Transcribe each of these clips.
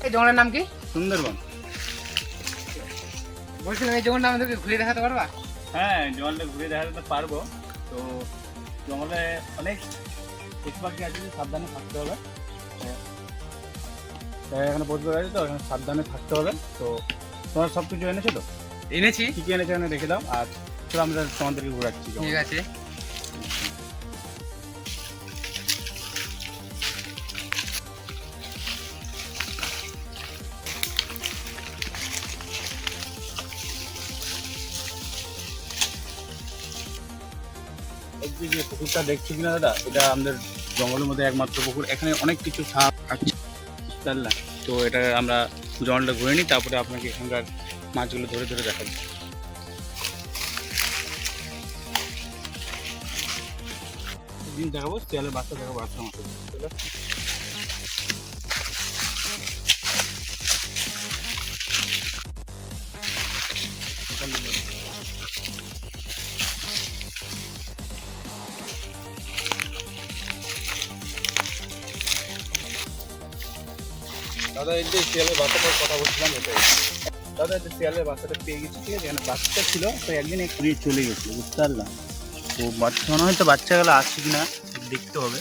এই জঙ্গলের নাম কি? সুন্দরবন। বলছিলাম এই জঙ্গলটা আমাদেরকে ঘুরে দেখাতে পারবা? হ্যাঁ, জঙ্গলটা ঘুরে দেখাতে পারবো। তো জঙ্গলে অনেক পশু পাখি আছে, সাবধানে থাকতে হবে। এখানে পশু পাখি আছে তো, এখানে সাবধানে থাকতে হবে। তো তোমার সব কিছু এনেছো তো? এনেছি। কী কী এনেছো এখানে রেখে দাও, আর চলো আমরা তোমাদেরকে ঘোরাচ্ছি। ঠিক আছে। এই যে পুকুরটা দেখছি কিনা দাদা, এটা আমাদের জঙ্গলের মধ্যে একমাত্র পুকুর। এখানে অনেক কিছু সাপ আছে, বুঝতে তো এটা আমরা জঙ্গলটা ঘুরে নিই, তারপরে আপনাকে এখানকার মাছগুলো ধরে ধরে দেখাবো। দিন দেখাবো, শিয়ালের বাচ্চা দেখাবো, বাচ্চা মাছ। দাদা এই যে শিয়ালের বাচ্চাটার কথা বলছিলাম, এটাই দাদা। এই যে শিয়ালের বাচ্চাটা পেয়ে গেছি, ঠিক আছে। এখানে বাচ্চা ছিল, তো একদিন ঘুরিয়ে চলে গেছিলো, বুঝতে পারলাম। তো বাচ্চা মনে হয় তো বাচ্চাগুলো আছে কিনা দেখতে হবে।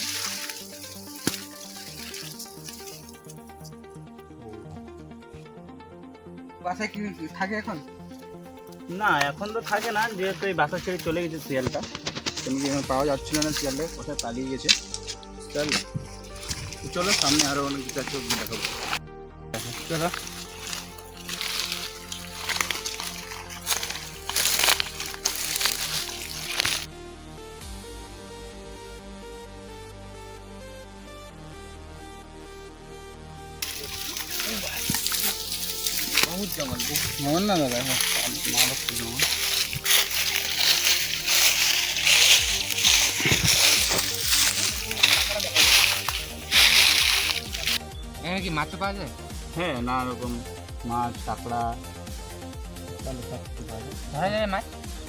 বাসায় কি থাকে এখন? না, এখন তো থাকে না, যেহেতু এই বাসা ছেড়ে চলে গেছে শিয়ালটা। তুমি পাওয়া যাচ্ছিল না শিয়ালটা, কোথায় পালিয়ে গেছে, বুঝতে পারলে। চলো সামনে আরো অনেক কিছু আছে, দেখাবো। চলো। বহুত জঙ্গল, জঙ্গল না দাদা, মারাত্মক জঙ্গল। এখানে কি মাছ পাওয়া যায়? হ্যাঁ, নানা রকম মাছ, কাঁকড়া, তাহলে সব কিছু পাওয়া যায়। ধরা যায় মাছ?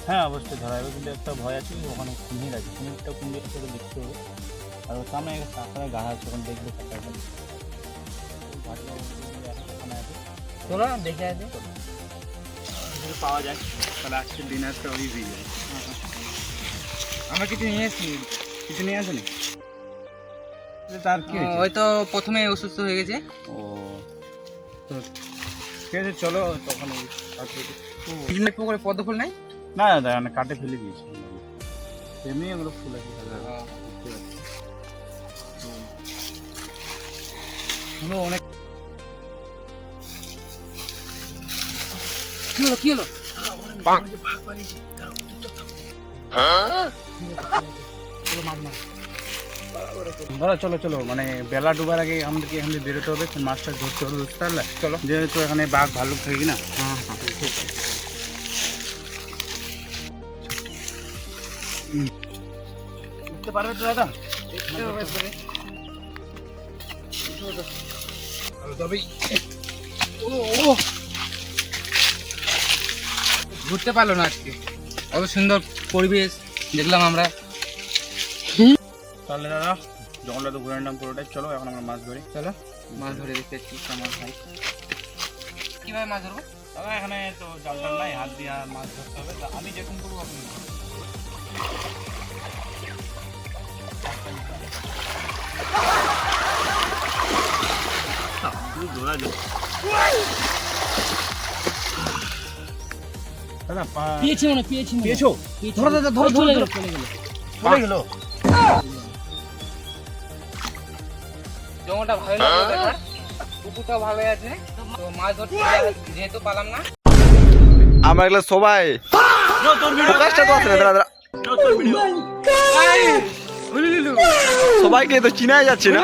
হ্যাঁ, অবশ্যই ধরা যাবে, কিন্তু একটা ভয় আছে, ওখানে কুমির আছে। কুমিরটা কুমির সাথে দেখতে হবে। আর সামনে একটা কাঁকড়ায় গাড়া আছে, ওখানে দেখবে কাঁকড়াটা। চলো দেখে আছে পাওয়া যায়, তাহলে আজকে ডিনারটা ওই হয়ে যায়। আমরা কিছু নিয়ে এসেছি। কিছু নিয়ে আসেনি? তার কি হয়েছে? হয়তো প্রথমে অসুস্থ হয়ে গেছে। ও, তো ঠিক আছে, চলো তখন। পুকুরে পদ্ম ফুল নাই? না দাদা, মানে কাটে ফেলে দিয়েছি, এমনি এগুলো ফুল আছে। অনেক কি হলো কি হলো? দাদা চলো চলো, মানে বেলা ডুবার আগে আমাদেরকে এখান থেকে বেরোতে হবে, মাছটা ধরতে হবে, বুঝতে পারলে। চলো, যেহেতু এখানে বাঘ ভাল্লুক থাকে কিনা। হ্যাঁ বুঝতে পারবে তো দাদা? ঘুরতে পারলো না আজকে, অত সুন্দর পরিবেশ দেখলাম আমরা। তাহলে দাদা জঙ্গলটা তো ঘুরে নিলাম পুরোটাই, চলো এখন আমরা মাছ ধরি। চলো মাছ ধরে দেখতে পাচ্ছি কেমন হয়। কিভাবে মাছ ধরবো? দাদা এখানে তো জাল টাল নাই, হাত দিয়ে মাছ ধরতে হবে। তা আমি যেরকম করবো আপনি ধরা যাবে। দাদা পেয়েছি মনে পেয়েছি পেয়েছো? ধরো দাদা ধরো, চলে গেল চলে গেল চলে গেল। জঙ্গলটা ভালো লাগলো দেখার, পুকুরটাও ভালো আছে। তো মাছ ধরতে যেহেতু পালাম না, আমরা এগুলো সবাই ফোকাসটা তো আছে না দাদা, সবাইকে তো চিনাই যাচ্ছে না।